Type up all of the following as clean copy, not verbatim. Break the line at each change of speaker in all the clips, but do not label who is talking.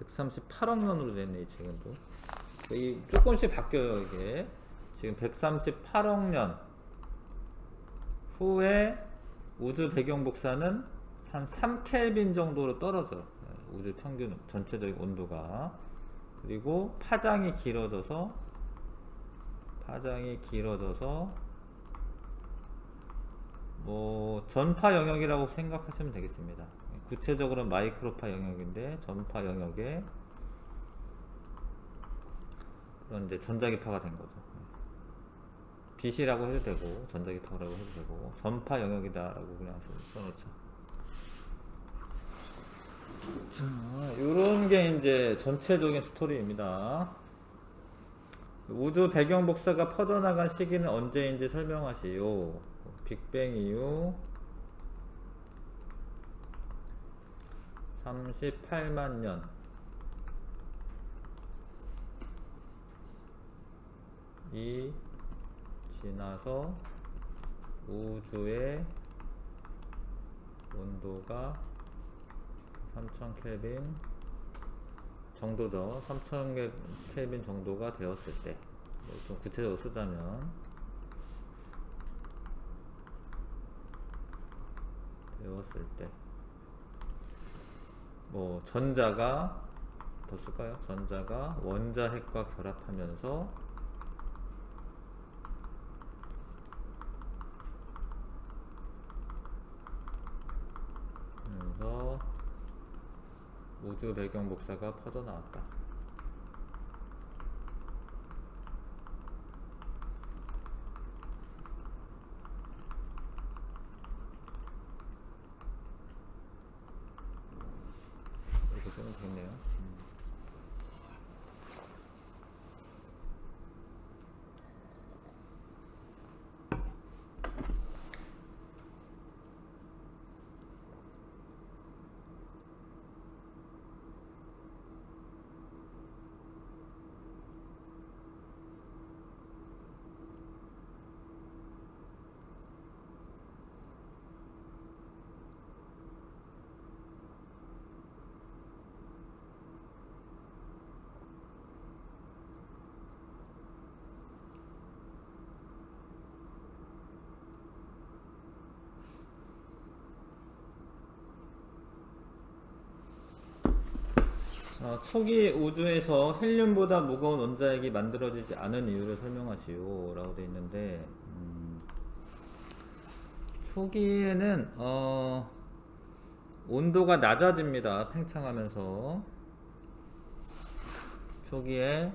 138억 년으로 됐네, 이 책은도. 이 조금씩 바뀌어요, 이게. 지금 138억 년 후에 우주 배경 복사는 한 3켈빈 정도로 떨어져. 우주 평균 전체적인 온도가. 그리고 파장이 길어져서 뭐 전파 영역이라고 생각하시면 되겠습니다. 구체적으로 마이크로파 영역인데 전파 영역에 그런 이제 전자기파가 된 거죠. 빛이라고 해도 되고 전자기파라고 해도 되고 전파 영역이다라고 그냥 써놓죠. 자, 요런 게 이제 전체적인 스토리입니다. 우주 배경 복사가 퍼져나간 시기는 언제인지 설명하시오. 빅뱅 이후 38만 년이 지나서 우주의 온도가 3000켈빈 정도죠. 3000켈빈 정도가 되었을 때, 좀 구체적으로 쓰자면 뭐 전자가 더 쓸까요? 전자가 원자핵과 결합하면서 우주 배경 복사가 퍼져나왔다. 이렇게 쓰면 되겠네요. 초기 우주에서 헬륨보다 무거운 원자핵이 만들어지지 않은 이유를 설명하시오 라고 되어 있는데, 초기에는 온도가 낮아집니다. 팽창하면서 초기에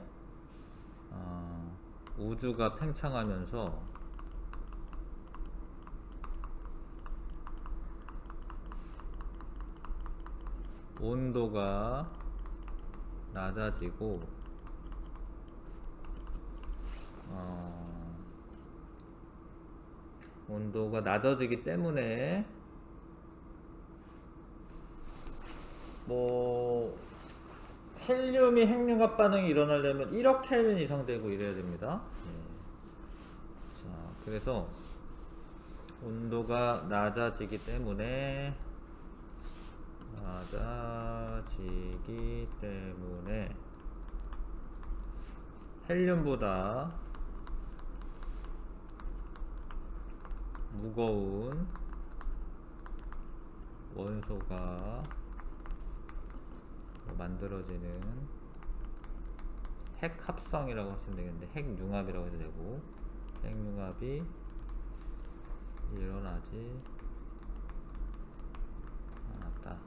우주가 팽창하면서 온도가 낮아지고 온도가 낮아지기 때문에 뭐 헬륨이 핵융합 반응이 일어나려면 1억 켈빈 이상 되고 이래야 됩니다. 자, 그래서 온도가 낮아지기 때문에 헬륨보다 무거운 원소가 만들어지는 핵합성이라고 하시면 되겠는데, 핵융합이라고 해도 되고, 핵융합이 일어나지 않았다.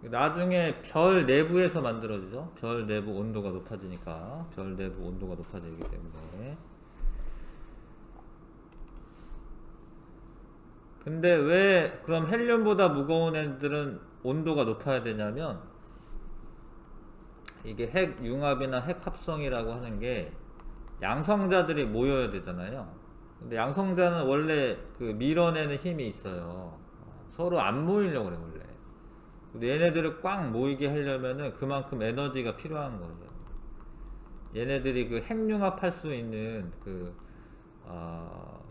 나중에 별 내부에서 만들어지죠. 별 내부 온도가 높아지니까, 별 내부 온도가 높아지기 때문에. 근데 왜 그럼 헬륨보다 무거운 애들은 온도가 높아야 되냐면, 이게 핵융합이나 핵합성이라고 하는 게 양성자들이 모여야 되잖아요. 근데 양성자는 원래 그 밀어내는 힘이 있어요. 서로 안 모이려고 그래 원래. 근데 얘네들을 꽉 모이게 하려면은 그만큼 에너지가 필요한 거예요. 얘네들이 그 핵융합할 수 있는 그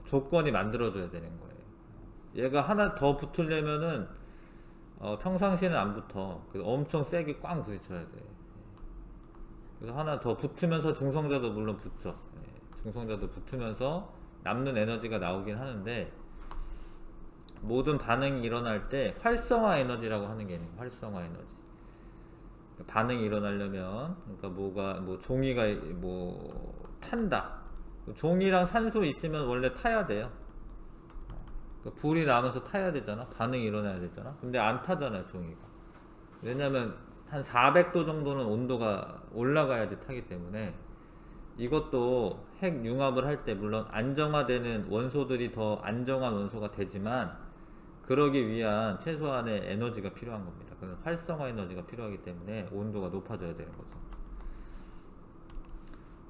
조건이 만들어져야 되는 거예요. 얘가 하나 더 붙으려면은 평상시에는 안 붙어. 그래서 엄청 세게 꽝 부딪혀야 돼. 그래서 하나 더 붙으면서 중성자도 물론 붙죠. 중성자도 붙으면서 남는 에너지가 나오긴 하는데, 모든 반응이 일어날 때 활성화 에너지라고 하는 게 있는 거예요. 활성화 에너지. 반응이 일어나려면, 그러니까 뭐 종이가 뭐 탄다. 종이랑 산소 있으면 원래 타야 돼요. 그러니까 불이 나면서 타야 되잖아. 반응이 일어나야 되잖아. 근데 안 타잖아요, 종이가. 왜냐면 한 400도 정도는 온도가 올라가야지 타기 때문에, 이것도 핵 융합을 할 때 물론 안정화되는 원소들이 더 안정한 원소가 되지만, 그러기 위한 최소한의 에너지가 필요한 겁니다. 그건 활성화 에너지가 필요하기 때문에 온도가 높아져야 되는 거죠.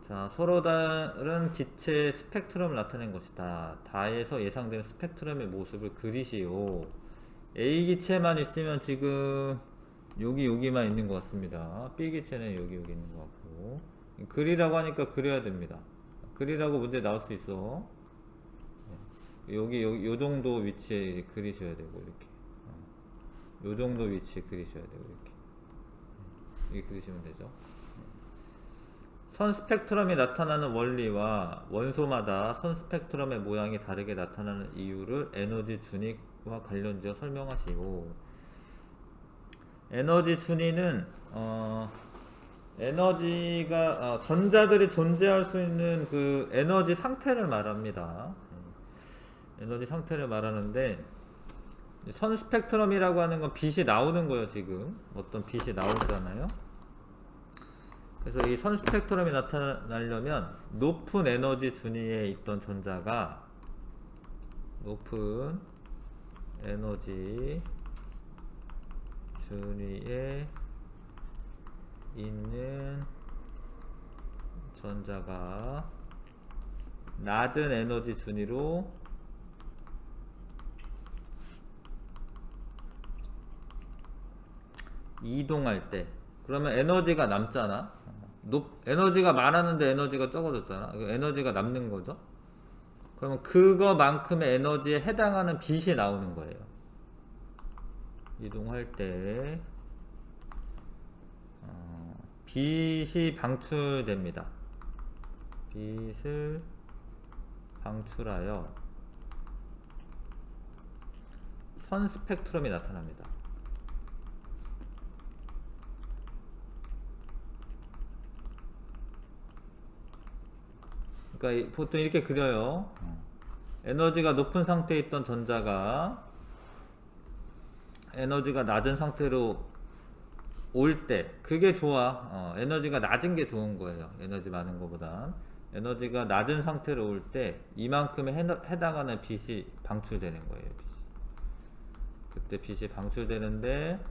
자, 서로 다른 기체의 스펙트럼을 나타낸 것이다. 다에서 예상되는 스펙트럼의 모습을 그리시오. A 기체만 있으면 지금 여기만 있는 것 같습니다. B 기체는 여기 있는 것 같고, 그리라고 하니까 그려야 됩니다. 그리라고 문제 나올 수 있어. 여기 요 정도 위치에 그리셔야 되고, 이렇게 요 정도 위치에 그리셔야 되고, 이렇게 그리시면 되죠. 선 스펙트럼이 나타나는 원리와 원소마다 선 스펙트럼의 모양이 다르게 나타나는 이유를 에너지 준위와 관련지어 설명하시오. 에너지 준위는 에너지가 전자들이 존재할 수 있는 그 에너지 상태를 말합니다. 에너지 상태를 말하는데, 선 스펙트럼이라고 하는 건 빛이 나오는 거예요. 지금 어떤 빛이 나오잖아요. 그래서 이 선 스펙트럼이 나타나려면 높은 에너지 준위에 있던 전자가 높은 에너지 준위에 있는 전자가 낮은 에너지 준위로 이동할 때, 그러면 에너지가 남잖아. 에너지가 많았는데 에너지가 적어졌잖아. 에너지가 남는 거죠. 그러면 그거만큼의 에너지에 해당하는 빛이 나오는 거예요. 이동할 때 빛이 방출됩니다. 빛을 방출하여 선 스펙트럼이 나타납니다. 그러니까 보통 이렇게 그려요. 에너지가 높은 상태에 있던 전자가 에너지가 낮은 상태로 올 때, 그게 좋아. 에너지가 낮은 게 좋은 거예요. 에너지 많은 것보단. 에너지가 낮은 상태로 올 때 이만큼에 해당하는 빛이 방출되는 거예요. 빛이. 그때 빛이 방출되는데,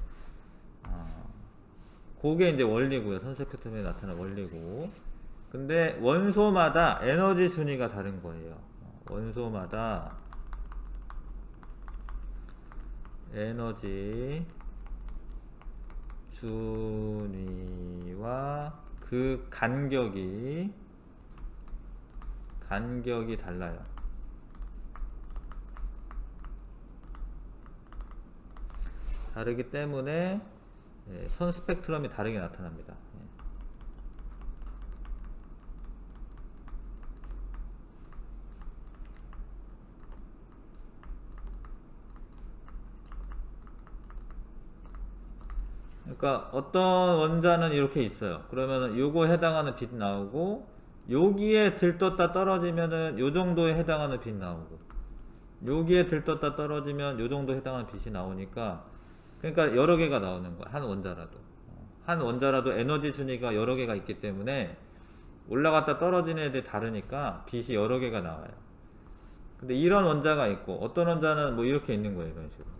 그게 이제 원리고요. 선 스펙트럼에 나타나는 원리고. 근데 원소마다 에너지 준위가 다른 거예요. 원소마다 에너지 준위와 그 간격이 달라요. 다르기 때문에 선 스펙트럼이 다르게 나타납니다. 그러니까 어떤 원자는 이렇게 있어요. 그러면은 요거 해당하는 빛 나오고, 여기에 들떴다 떨어지면은 요 정도에 해당하는 빛 나오고, 여기에 들떴다 떨어지면 요 정도에 해당하는 빛이 나오니까, 그러니까 여러 개가 나오는 거야. 한 원자라도 에너지 순위가 여러 개가 있기 때문에 올라갔다 떨어지는 애들이 다르니까 빛이 여러 개가 나와요. 근데 이런 원자가 있고, 어떤 원자는 뭐 이렇게 있는 거예요. 이런 식으로.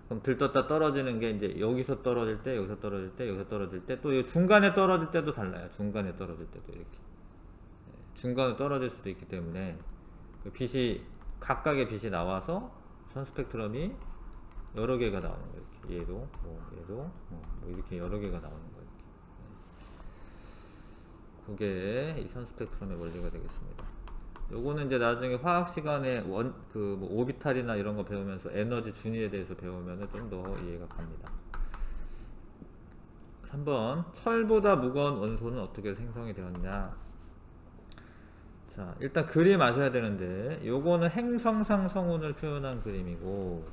그럼 들떴다 떨어지는 게 이제 여기서 떨어질 때, 여기서 떨어질 때, 여기서 떨어질 때, 또 중간에 떨어질 때도 달라요. 중간에 떨어질 때도 이렇게. 중간에 떨어질 수도 있기 때문에 그 빛이, 각각의 빛이 나와서 선 스펙트럼이 여러 개가 나오는 거예요. 이렇게. 얘도, 얘도, 이렇게 여러 개가 나오는 거예요. 이렇게. 그게 이 선 스펙트럼의 원리가 되겠습니다. 요거는 이제 나중에 화학 시간에 뭐 오비탈이나 이런 거 배우면서 에너지 준위에 대해서 배우면 좀 더 이해가 갑니다. 3번 철보다 무거운 원소는 어떻게 생성이 되었냐. 자, 일단 그림 아셔야 되는데 요거는 행성상 성운을 표현한 그림이고,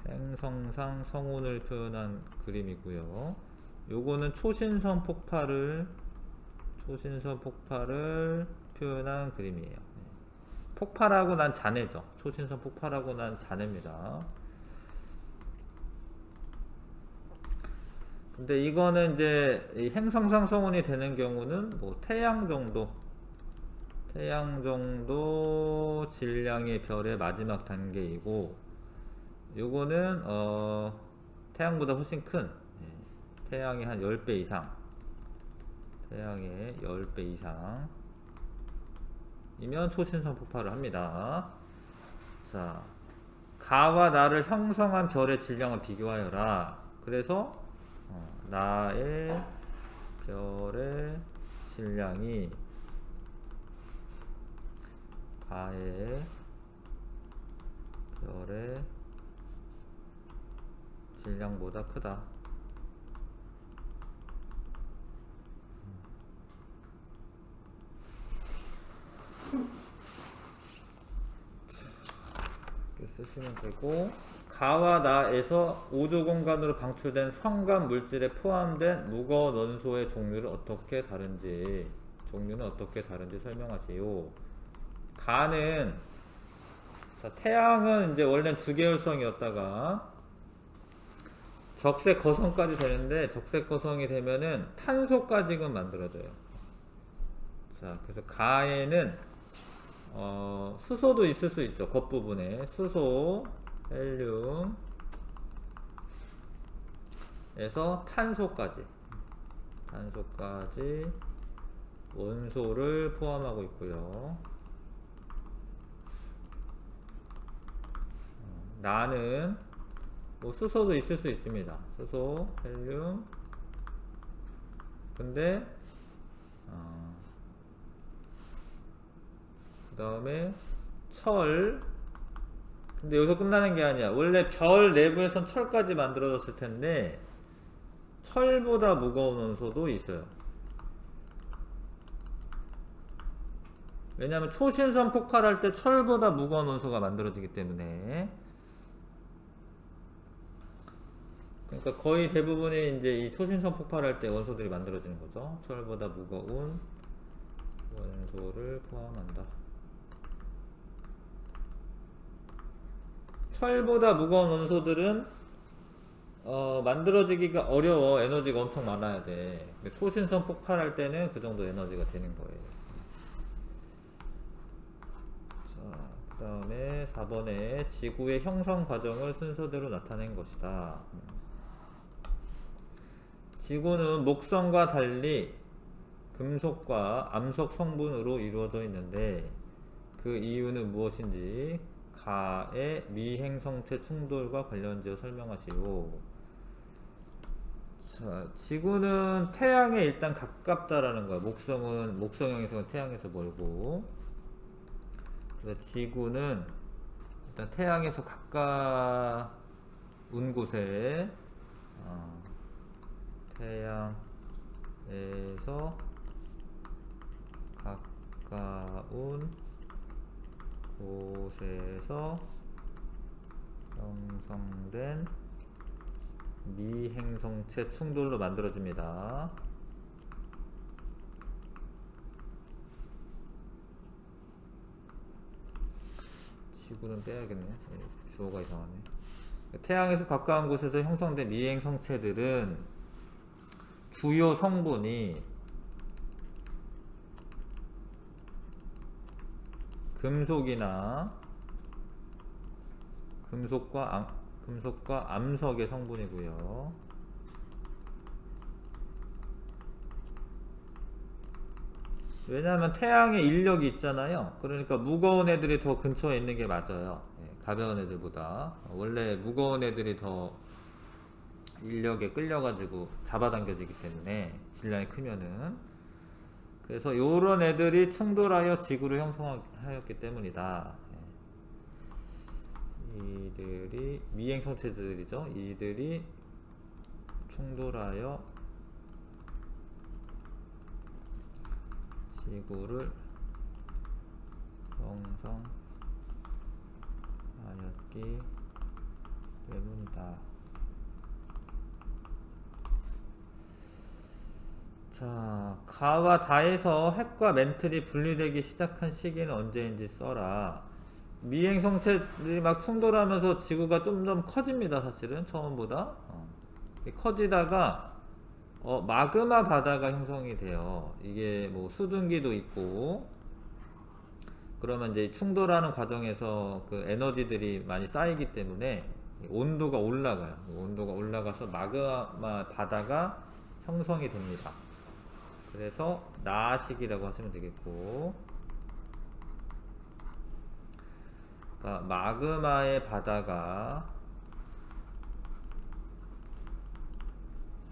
행성상 성운을 표현한 그림이고요. 요거는 초신성 폭발을 표현한 그림이에요. 폭발하고 난 잔해죠. 초신성 폭발하고 난 잔해입니다. 근데 이거는 이제 이 행성상 성운이 되는 경우는 뭐 태양 정도 질량의 별의 마지막 단계이고, 요거는 태양보다 훨씬 큰, 태양의 한 10배 이상, 태양의 10배 이상이면 초신성 폭발을 합니다. 자, 가와 나를 형성한 별의 질량을 비교하여라. 그래서 나의 별의 질량이 가의 별의 질량보다 크다. 이렇게 쓰시면 되고, 가와 나에서 우주 공간으로 방출된 성간 물질에 포함된 무거운 원소의 종류는 어떻게 다른지 설명하세요. 가는, 자, 태양은 이제 원래는 주계열성이었다가 적색 거성까지 되는데, 적색 거성이 되면은 탄소까지는 만들어져요. 자, 그래서 가에는 수소도 있을 수 있죠. 겉부분에 수소, 헬륨에서 탄소까지 원소를 포함하고 있고요. 나는 뭐 수소도 있을 수 있습니다. 수소, 헬륨. 근데 그 다음에 철. 근데 여기서 끝나는 게 아니야. 원래 별 내부에선 철까지 만들어졌을 텐데 철보다 무거운 원소도 있어요. 왜냐하면 초신성 폭발할 때 철보다 무거운 원소가 만들어지기 때문에. 그러니까 거의 대부분이 이제 이 초신성 폭발할 때 원소들이 만들어지는 거죠. 철보다 무거운 원소를 포함한다. 철보다 무거운 원소들은 만들어지기가 어려워. 에너지가 엄청 많아야 돼. 초신성 폭발할 때는 그 정도 에너지가 되는 거예요. 자, 그 다음에 4번에 지구의 형성 과정을 순서대로 나타낸 것이다. 지구는 목성과 달리 금속과 암석 성분으로 이루어져 있는데 그 이유는 무엇인지 가의 미행성체 충돌과 관련지어 설명하시오. 자, 지구는 태양에 일단 가깝다라는 거야. 목성형에서는 태양에서 멀고, 그래서 지구는 일단 태양에서 가까운 곳에 태양에서 가까운 곳에서 형성된 미행성체 충돌로 만들어집니다. 지구는 빼야겠네. 주어가 이상하네. 태양에서 가까운 곳에서 형성된 미행성체들은 주요 성분이 금속과 암석의 성분이고요. 왜냐하면 태양에 인력이 있잖아요. 그러니까 무거운 애들이 더 근처에 있는 게 맞아요. 가벼운 애들보다. 원래 무거운 애들이 더 인력에 끌려가지고 잡아당겨지기 때문에, 질량이 크면은. 그래서 요런 애들이 충돌하여 지구를 형성하였기 때문이다. 이들이 미행성체들이죠. 이들이 충돌하여 지구를 형성하였기 때문이다. 자, 가와 다에서 핵과 멘틀이 분리되기 시작한 시기는 언제인지 써라. 미행성체들이 막 충돌하면서 지구가 좀 더 커집니다. 사실은 처음보다 커지다가 마그마 바다가 형성이 돼요. 이게 뭐 수증기도 있고, 그러면 이제 충돌하는 과정에서 그 에너지들이 많이 쌓이기 때문에 온도가 올라가요. 온도가 올라가서 마그마 바다가 형성이 됩니다. 그래서 나시기라고 하시면 되겠고, 그러니까 마그마의 바다가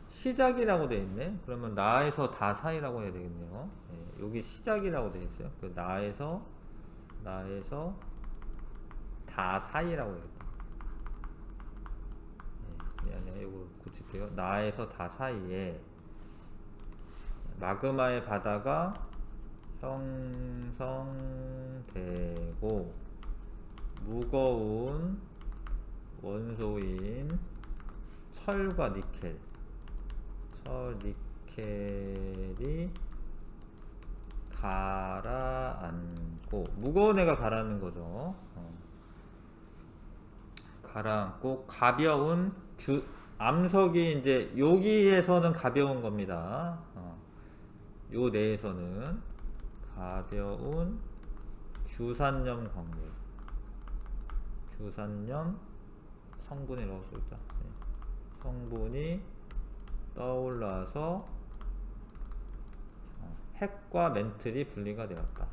시작이라고 되어 있네. 그러면 나에서 다 사이라고 해야 되겠네요. 여기 시작이라고 되어 있어요. 그 나에서 다 사이라고 해요. 미안해요. 이거 고칠게요. 나에서 다 사이에 마그마의 바다가 형성되고 무거운 원소인 철과 니켈이 가라앉고, 무거운 애가 가라앉는 거죠. 가라앉고 가벼운 암석이 이제 여기에서는 가벼운 겁니다. 요 내에서는 가벼운 규산염 광물, 규산염 성분이라고 써있다. 성분이 떠올라서 핵과 멘틀이 분리가 되었다.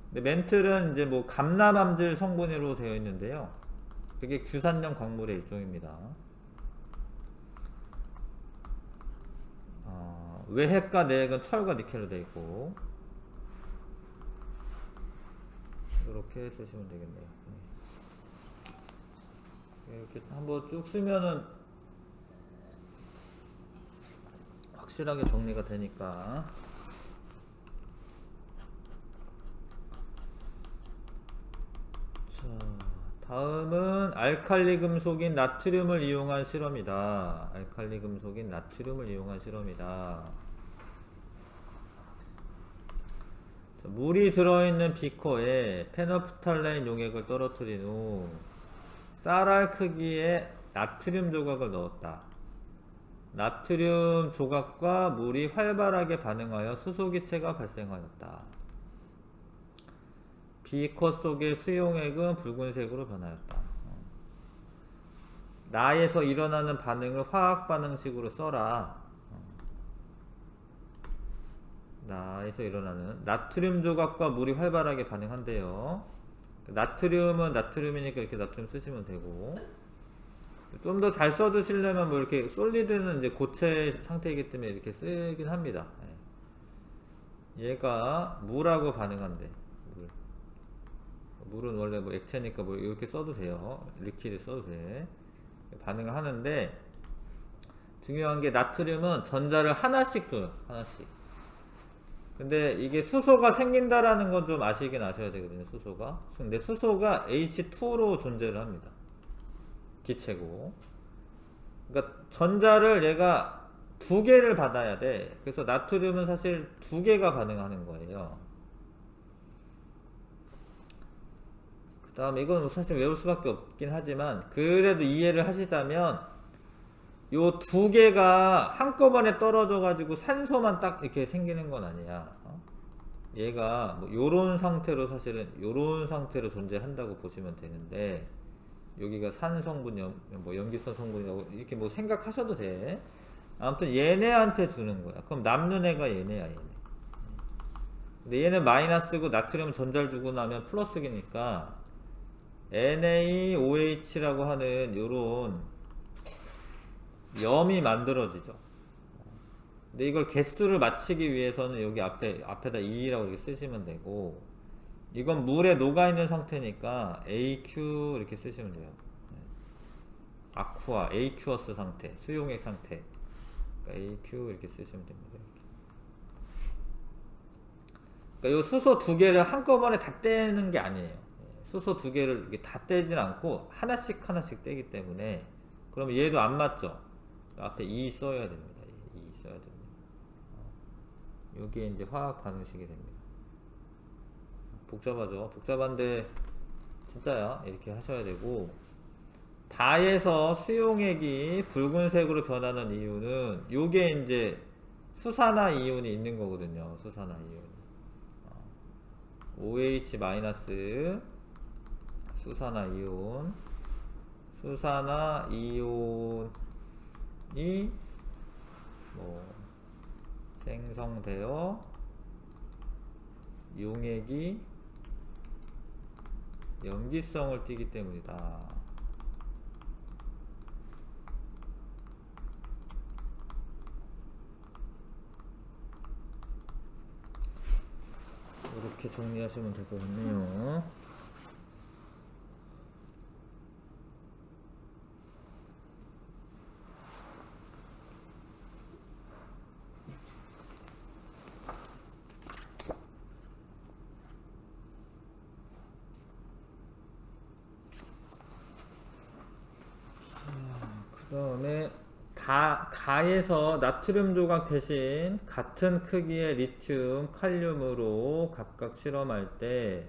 근데 멘틀은 이제 뭐 감람암질 성분으로 되어 있는데요. 그게 규산염 광물의 일종입니다. 외핵과 내핵은 철과 니켈로 되어 있고, 이렇게 쓰시면 되겠네요. 이렇게 한번 쭉 쓰면은 확실하게 정리가 되니까. 자, 다음은 알칼리 금속인 나트륨을 이용한 실험이다. 알칼리 금속인 나트륨을 이용한 실험이다. 자, 물이 들어있는 비커에 페너프탈레인 용액을 떨어뜨린 후 쌀알 크기의 나트륨 조각을 넣었다. 나트륨 조각과 물이 활발하게 반응하여 수소기체가 발생하였다. 비커 속의 수용액은 붉은색으로 변하였다. 나에서 일어나는 반응을 화학 반응식으로 써라. 나에서 일어나는 나트륨 조각과 물이 활발하게 반응한대요. 나트륨은 나트륨이니까 이렇게 나트륨 쓰시면 되고, 좀 더 잘 써주시려면 뭐 이렇게 솔리드는 이제 고체 상태이기 때문에 이렇게 쓰긴 합니다. 얘가 물하고 반응한대. 물은 원래 뭐 액체니까 뭐 이렇게 써도 돼요. 리퀴드 써도 돼. 반응을 하는데, 중요한 게 나트륨은 전자를 하나씩 줘요. 하나씩. 근데 이게 수소가 생긴다라는 건 좀 아시긴 아셔야 되거든요. 수소가. 근데 수소가 H2로 존재를 합니다. 기체고. 그러니까 전자를 얘가 두 개를 받아야 돼. 그래서 나트륨은 사실 두 개가 반응하는 거예요. 그 다음에 이건 사실 외울 수밖에 없긴 하지만, 그래도 이해를 하시자면 요 두 개가 한꺼번에 떨어져 가지고 산소만 딱 이렇게 생기는 건 아니야. 얘가 뭐 요런 상태로, 사실은 요런 상태로 존재한다고 보시면 되는데, 여기가 산성분, 뭐 염기성 성분이라고 이렇게 뭐 생각하셔도 돼. 아무튼 얘네한테 주는 거야. 그럼 남는 애가 얘네야, 얘네. 근데 얘는 마이너스고 나트륨 전자를 주고 나면 플러스기니까 NaOH라고 하는 요런 염이 만들어지죠. 근데 이걸 개수를 맞추기 위해서는 여기 앞에다 2라고 이렇게 쓰시면 되고, 이건 물에 녹아있는 상태니까 AQ 이렇게 쓰시면 돼요. 아쿠아, AQ어스 상태, 수용액 상태. 그러니까 AQ 이렇게 쓰시면 됩니다. 그러니까 이 수소 두 개를 한꺼번에 다 떼는 게 아니에요. 수소 두 개를 이렇게 다 떼진 않고 하나씩 하나씩 떼기 때문에, 그러면 얘도 안 맞죠? 앞에 2 써야 됩니다. 2 써야 됩니다. 여기에 이제 화학 반응식이 됩니다. 복잡하죠? 복잡한데 진짜야. 이렇게 하셔야 되고, 다에서 수용액이 붉은색으로 변하는 이유는 요게 이제 수산화 이온이 있는 거거든요. 수산화 이온. OH- 수산화 이온. 수산화 이온이 뭐 생성되어 용액이 염기성을 띠기 때문이다. 이렇게 정리하시면 될 것 같네요. 그 다음에 가에서 나트륨 조각 대신 같은 크기의 리튬, 칼륨으로 각각 실험할 때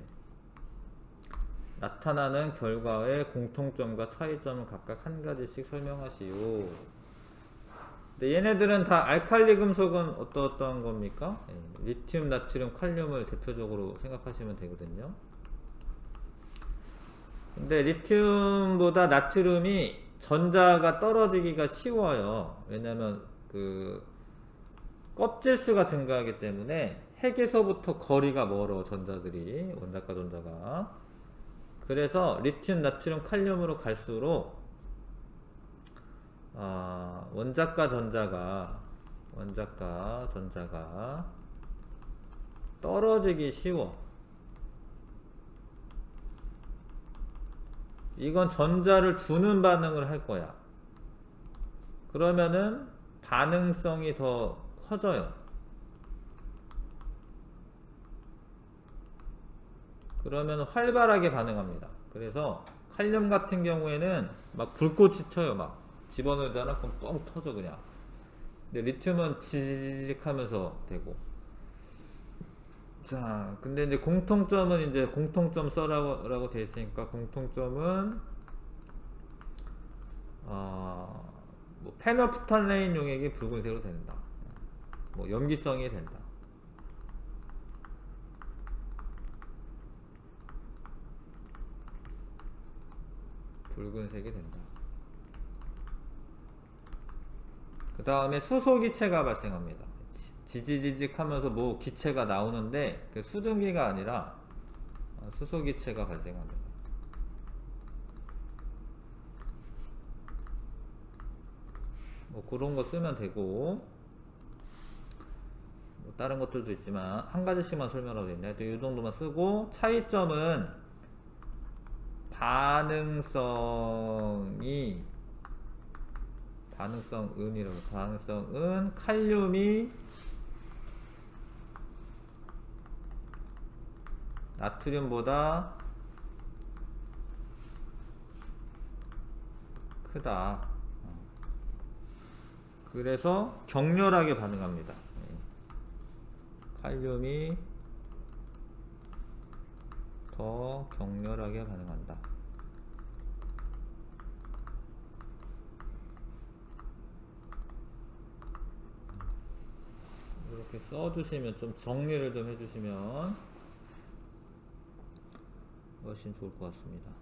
나타나는 결과의 공통점과 차이점을 각각 한 가지씩 설명하시오. 근데 얘네들은 다 알칼리 금속은 어떠한 겁니까? 리튬, 나트륨, 칼륨을 대표적으로 생각하시면 되거든요. 근데 리튬보다 나트륨이 전자가 떨어지기가 쉬워요. 왜냐면 그 껍질수가 증가하기 때문에 핵에서부터 거리가 멀어, 전자들이, 원자과 전자가. 그래서 리튬, 나트륨, 칼륨으로 갈수록 원자과 전자가 떨어지기 쉬워. 이건 전자를 주는 반응을 할 거야. 그러면은 반응성이 더 커져요. 그러면 활발하게 반응합니다. 그래서 칼륨 같은 경우에는 막 불꽃이 튀어요. 막 집어넣잖아, 그럼 뻥 터져 그냥. 근데 리튬은 지지직 하면서 되고. 자, 근데 이제 공통점은, 이제 공통점 써라고 되어 있으니까, 공통점은 뭐 페노프탈레인 용액이 붉은색으로 된다. 뭐 염기성이 된다. 붉은색이 된다. 그 다음에 수소 기체가 발생합니다. 지지지직 하면서 뭐 기체가 나오는데, 그 수증기가 아니라 수소 기체가 발생합니다. 뭐 그런 거 쓰면 되고, 뭐 다른 것들도 있지만 한 가지씩만 설명하고 있네. 이 정도만 쓰고, 차이점은 반응성은 칼륨이 나트륨보다 크다. 그래서 격렬하게 반응합니다. 칼륨이 더 격렬하게 반응한다. 이렇게 써주시면, 좀 정리를 좀 해주시면 훨씬 좋을 것 같습니다.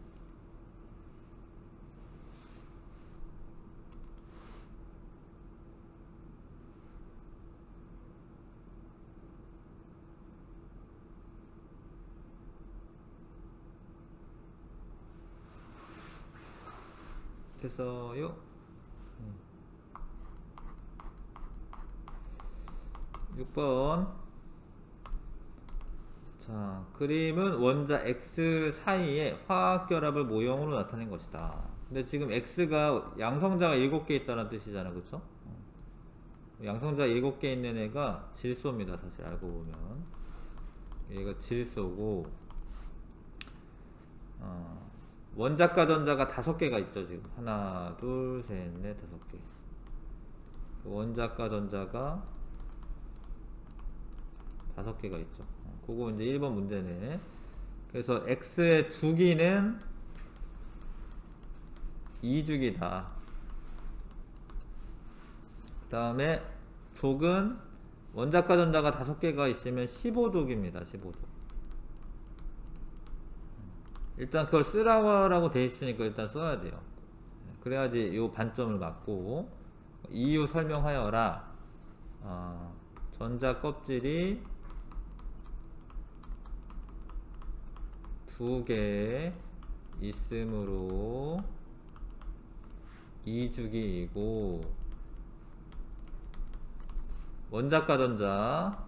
됐어요? 6번. 자, 그림은 원자 X 사이에 화학결합을 모형으로 나타낸 것이다. 근데 지금 X가 양성자가 7개 있다는 뜻이잖아, 그쵸? 양성자 7개 있는 애가 질소입니다, 사실 알고 보면. 얘가 질소고, 원자과 전자가 5개가 있죠, 지금. 하나, 둘, 셋, 넷, 5개. 원자과 전자가 5개가 있죠. 그거 이제 1번 문제네. 그래서 X의 주기는 2주기다. 그 다음에 족은 원자과 전자가 5개가 있으면 15족입니다. 15족. 일단 그걸 쓰라고 돼 있으니까 일단 써야 돼요. 그래야지 요 반점을 맞고. 이유 설명하여라. 전자 껍질이 2개 있으므로 2주기이고, 원자과 전자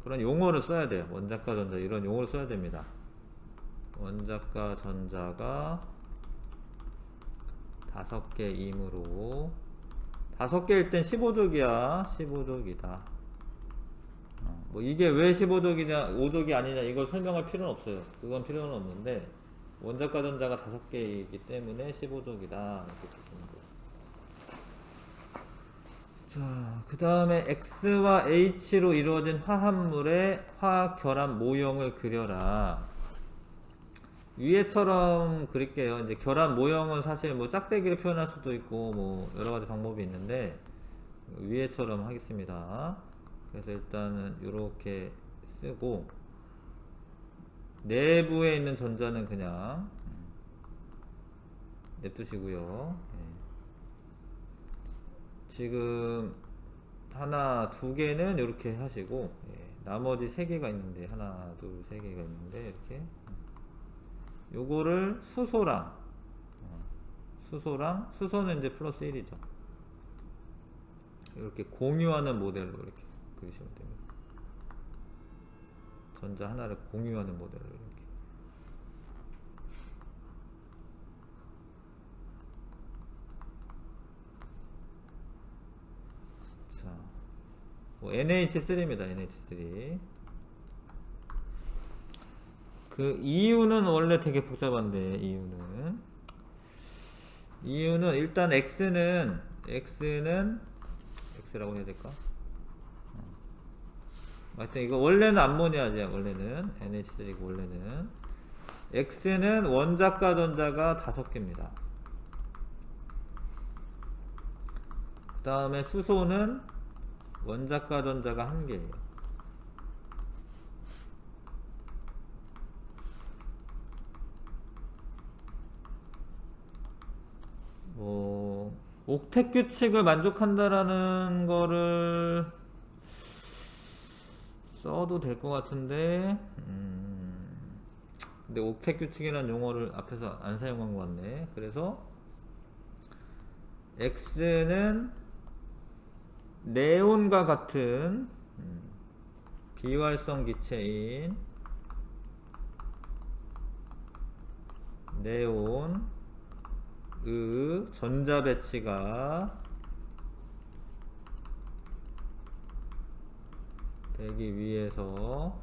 그런 용어를 써야 돼요. 원자과 전자 이런 용어를 써야 됩니다. 원자과 전자가 5개이므로 5개일 땐 15족이야. 15족이다. 뭐 이게 왜 15족이냐 5족이 아니냐 이걸 설명할 필요는 없어요. 그건 필요는 없는데 원자과 전자가 5개이기 때문에 15족이다 이렇게 보시면 돼요. 자, 그 다음에 X와 H로 이루어진 화합물의 화학 결합 모형을 그려라. 위에처럼 그릴게요. 이제 결합 모형은 사실 뭐 짝대기를 표현할 수도 있고 뭐 여러 가지 방법이 있는데 위에처럼 하겠습니다. 그래서 일단은 이렇게 쓰고 내부에 있는 전자는 그냥 냅두시고요. 지금 하나, 2개는 이렇게 하시고 나머지 3개가 있는데 하나, 둘, 3개가 있는데 이렇게 요거를 수소랑 수소는 이제 플러스 1이죠. 이렇게 공유하는 모델로 이렇게 그리시면 됩니다. 전자 하나를 공유하는 모델로 이렇게. 자, 뭐 NH3입니다. NH3. 그 이유는 원래 되게 복잡한데 이유는 일단 X는 X라고 해야 될까? 하여튼 이거 원래는 암모니아지. 원래는 NH3고 원래는 X는 원자과 전자가 5개입니다. 그 다음에 수소는 원자과 전자가 1개예요. 뭐 옥텟 규칙을 만족한다라는 거를 써도 될 것 같은데 근데 옥텟 규칙이라는 용어를 앞에서 안 사용한 것 같네. 그래서 X는 네온과 같은 비활성 기체인 네온의 전자 배치가 되기 위해서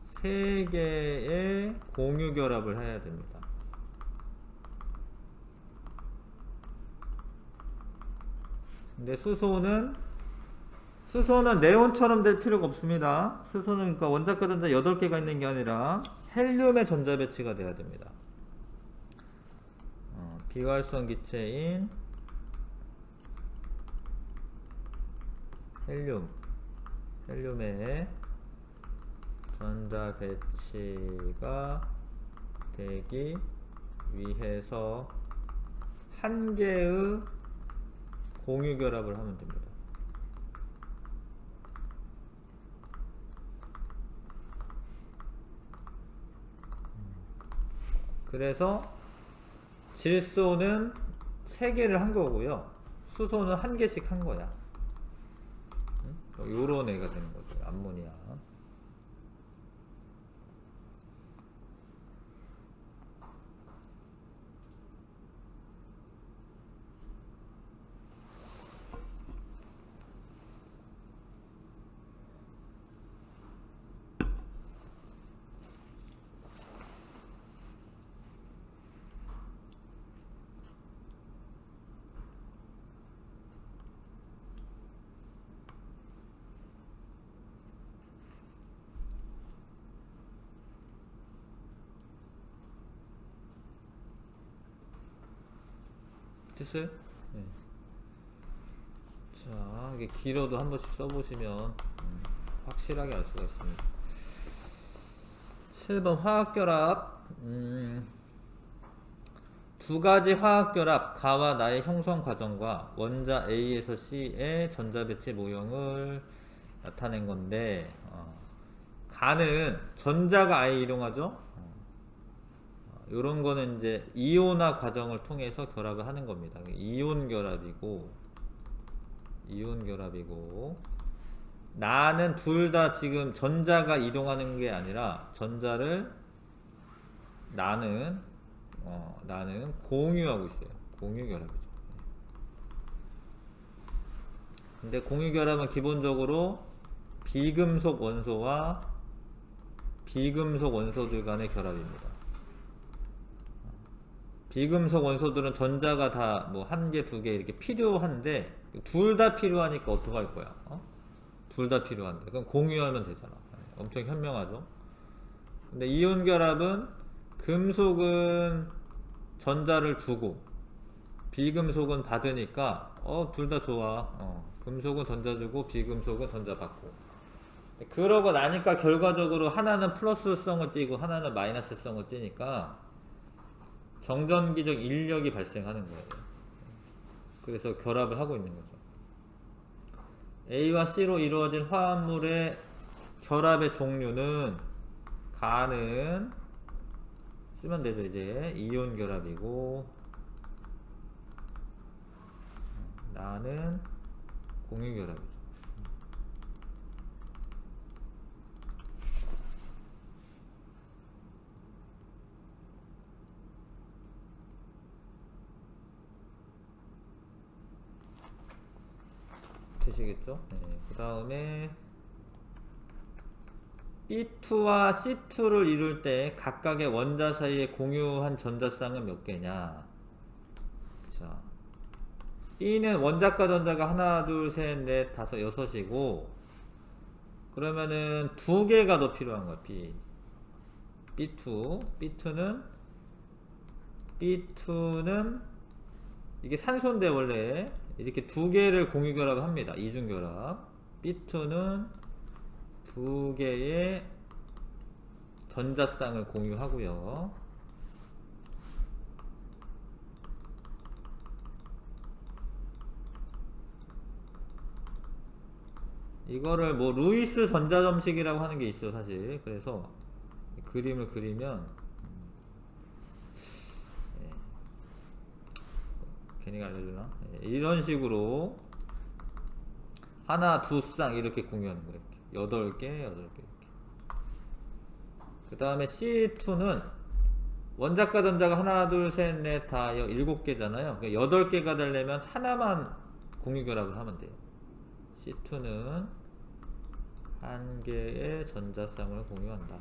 3개의 공유 결합을 해야 됩니다. 근데 수소는 네온처럼 될 필요가 없습니다. 수소는 그러니까 원자과 전자 8개가 있는 게 아니라 헬륨의 전자 배치가 돼야 됩니다. 비활성 기체인 헬륨의 전자 배치가 되기 위해서 1개의 공유 결합을 하면 됩니다. 그래서 질소는 3개를 한 거고요. 수소는 1개씩 한 거야. 요런 애가 되는 거죠. 암모니아. 됐어요? 네. 자, 이게 길어도 한 번씩 써보시면 확실하게 알 수가 있습니다. 7번 화학결합. 두 가지 화학결합 가와 나의 형성 과정과 원자 A에서 C의 전자배치 모형을 나타낸 건데, 가는 전자가 아예 이동하죠. 요런 거는 이제 이온화 과정을 통해서 결합을 하는 겁니다. 이온 결합이고 나는 둘 다 지금 전자가 이동하는 게 아니라 전자를 나는 공유하고 있어요. 공유 결합이죠. 근데 공유 결합은 기본적으로 비금속 원소와 비금속 원소들 간의 결합입니다. 비금속 원소들은 전자가 다 뭐 한 개, 두 개 이렇게 필요한데 둘 다 필요하니까 어떡할 거야? 둘 다 필요한데 그럼 공유하면 되잖아. 엄청 현명하죠. 근데 이온 결합은 금속은 전자를 주고 비금속은 받으니까 둘 다 좋아. 금속은 전자 주고 비금속은 전자 받고. 그러고 나니까 결과적으로 하나는 플러스성을 띠고 하나는 마이너스성을 띠니까 정전기적 인력이 발생하는 거예요. 그래서 결합을 하고 있는 거죠. A와 C로 이루어진 화합물의 결합의 종류는 가는 쓰면 되죠. 이제 이온 결합이고 나는 공유 결합이죠. 되시겠죠? 네. 그 다음에 B2와 C2를 이룰 때 각각의 원자 사이에 공유한 전자쌍은 몇 개냐? 자, B는 원자과 전자가 하나, 둘, 셋, 넷, 다섯, 여섯이고 그러면은 두 개가 더 필요한 거야. B2는 이게 산소인데 원래 이렇게 두 개를 공유 결합을 합니다. 이중 결합. B2는 두 개의 전자쌍을 공유하고요. 이거를 뭐 루이스 전자점식이라고 하는 게 있어요, 사실. 그래서 그림을 그리면 괜히 알려주나? 이런 식으로 하나, 두 쌍 이렇게 공유하는 거예요. 이렇게. 8개 이렇게. 그 다음에 C2는 원자과 전자가 하나, 둘, 셋, 넷, 다 7개잖아요. 그러니까 8개가 되려면 하나만 공유 결합을 하면 돼요. C2는 한 개의 전자쌍을 공유한다.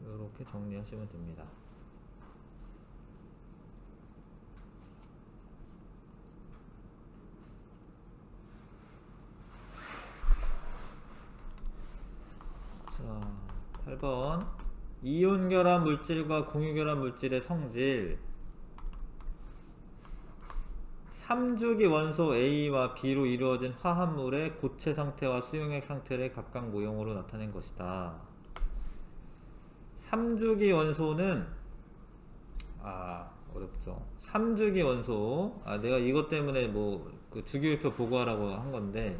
이렇게 정리하시면 됩니다. 자, 8번 이온 결합 물질과 공유 결합 물질의 성질 3주기 원소 A와 B로 이루어진 화합물의 고체 상태와 수용액 상태를 각각 모형으로 나타낸 것이다. 3주기 원소는 어렵죠. 3주기 원소 내가 이것 때문에 뭐 그 주기율표 보고하라고 한 건데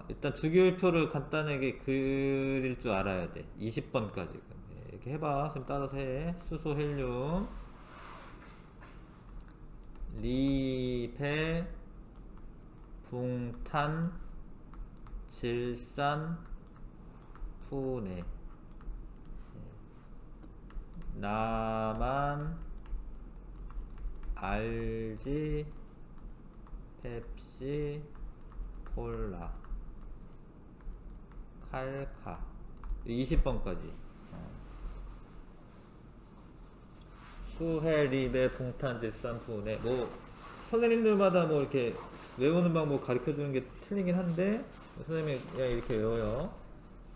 일단 주기율표를 간단하게 그릴 줄 알아야 돼. 20번까지 이렇게 해봐. 좀 따라서 해. 수소, 헬륨, 리베, 붕탄, 질산, 푸네. 나만 알지, 펩시, 콜라, 칼카. 20번까지. 수해, 리베, 붕탄, 질산, 푸네. 뭐 선생님들마다 뭐 이렇게 외우는 방법 가르쳐 주는 게 틀리긴 한데, 선생님이 그냥 이렇게 외워요.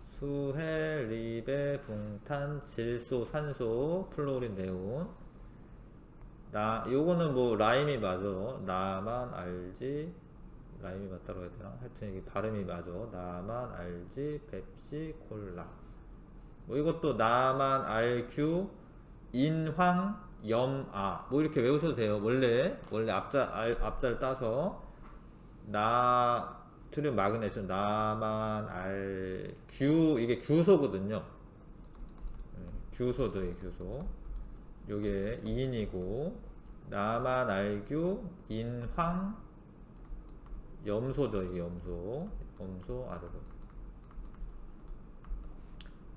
수해, 리베, 붕탄, 질소, 산소, 플로린, 네온. 요거는 뭐 라임이 맞아. 나만 알지. 라임이 맞다고 해야 되나? 하여튼 이게 발음이 맞아. 나만 알지, 펩시, 콜라. 뭐 이것도 나만 알규, 인황, 염아. 뭐 이렇게 외우셔도 돼요. 원래 앞자를 따서 나트륨, 마그네슘, 나만 알규. 이게 규소거든요. 규소도 규소. 요게 인이고, 나만 알규, 인황, 염소죠. 이게 염소 아르곤.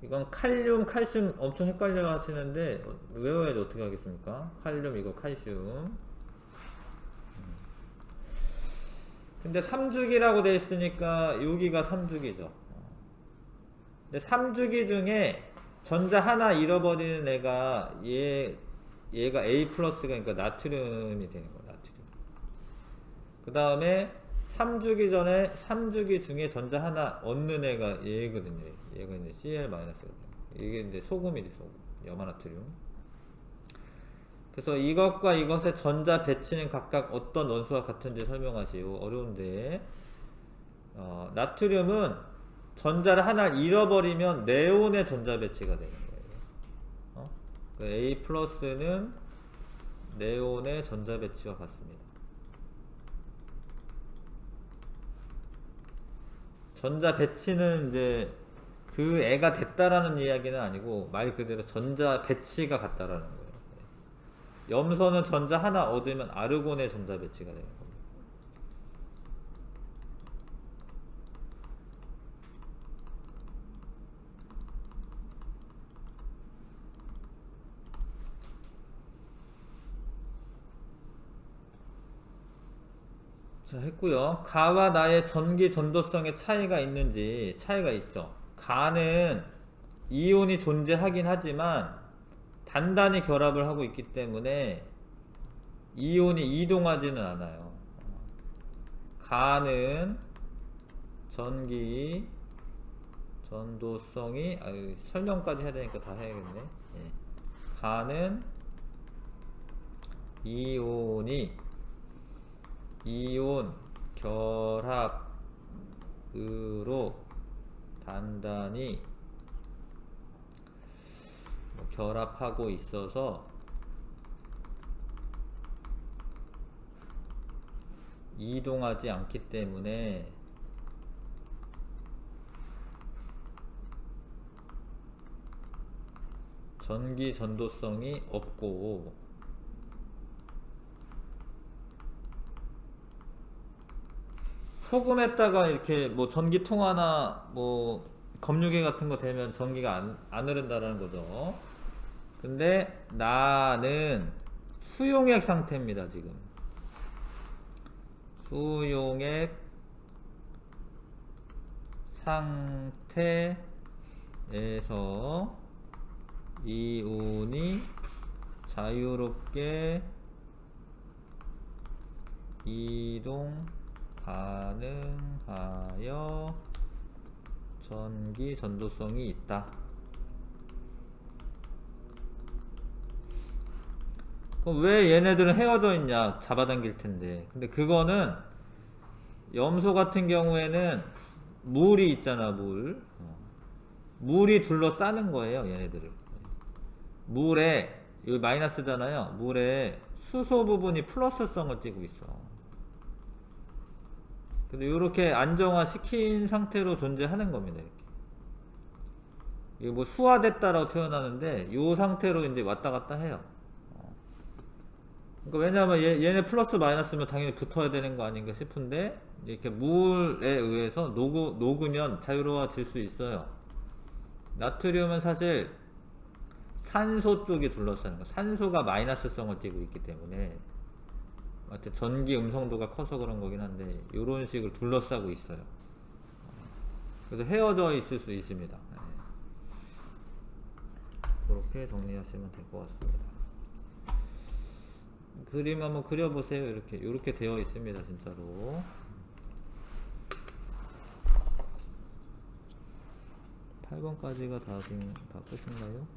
이건 칼륨, 칼슘 엄청 헷갈려 하시는데 외워야지 어떻게 하겠습니까? 칼륨, 이거 칼슘. 근데 3주기라고 되어 있으니까 여기가 3주기죠. 근데 3주기 중에 전자 하나 잃어버리는 애가 얘가 A 플러스가, 그러니까 나트륨이 되는 거야. 나트륨. 그 다음에 3주기 전에 3주기 중에 전자 하나 얻는 애가 얘거든요. 얘가 이제 Cl-거든요. 이게 이제 소금이지, 소금. 염화나트륨. 그래서 이것과 이것의 전자 배치는 각각 어떤 원소와 같은지 설명하시오. 어려운데. 나트륨은 전자를 하나 잃어버리면 네온의 전자 배치가 되는 거예요. A 플러스는 네온의 전자 배치와 같습니다. 전자 배치는 이제 그 애가 됐다라는 이야기는 아니고 말 그대로 전자 배치가 같다라는 거예요. 염소는 전자 하나 얻으면 아르곤의 전자 배치가 되는 겁니다. 자, 했고요. 가와 나의 전기 전도성에 차이가 있는지. 차이가 있죠. 가는 이온이 존재하긴 하지만 단단히 결합을 하고 있기 때문에 이온이 이동하지는 않아요. 가는 전기 전도성이, 설명까지 해야 되니까 다 해야겠네. 예. 가는 이온 결합으로 단단히 결합하고 있어서 이동하지 않기 때문에 전기 전도성이 없고, 소금에다가 이렇게 뭐 전기통화나 뭐 검유계 같은 거 되면 전기가 안 흐른다라는 거죠. 근데 나는 수용액 상태입니다. 지금 수용액 상태에서 이온이 자유롭게 이동 가능하여 전기 전도성이 있다. 그럼 왜 얘네들은 헤어져 있냐? 잡아당길 텐데. 근데 그거는 염소 같은 경우에는 물이 있잖아, 물이 둘러싸는 거예요, 얘네들을. 물에, 여기 마이너스잖아요. 물에 수소 부분이 플러스성을 띠고 있어. 근데 이렇게 안정화 시킨 상태로 존재하는 겁니다. 이거 뭐 수화됐다라고 표현하는데 이 상태로 이제 왔다 갔다 해요. 그러니까 왜냐하면 얘네 플러스 마이너스면 당연히 붙어야 되는 거 아닌가 싶은데 이렇게 물에 의해서 녹으면 자유로워질 수 있어요. 나트륨은 사실 산소 쪽이 둘러싸는 거. 산소가 마이너스성을 띠고 있기 때문에 하여튼 전기 음성도가 커서 그런 거긴 한데 이런 식으로 둘러싸고 있어요. 그래서 헤어져 있을 수 있습니다. 그렇게 정리하시면 될 것 같습니다. 그림 한번 그려보세요. 이렇게 되어 있습니다. 진짜로. 팔 8번까지가 다 끝인가요?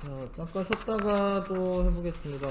자, 잠깐 쉬었다가 또 해보겠습니다.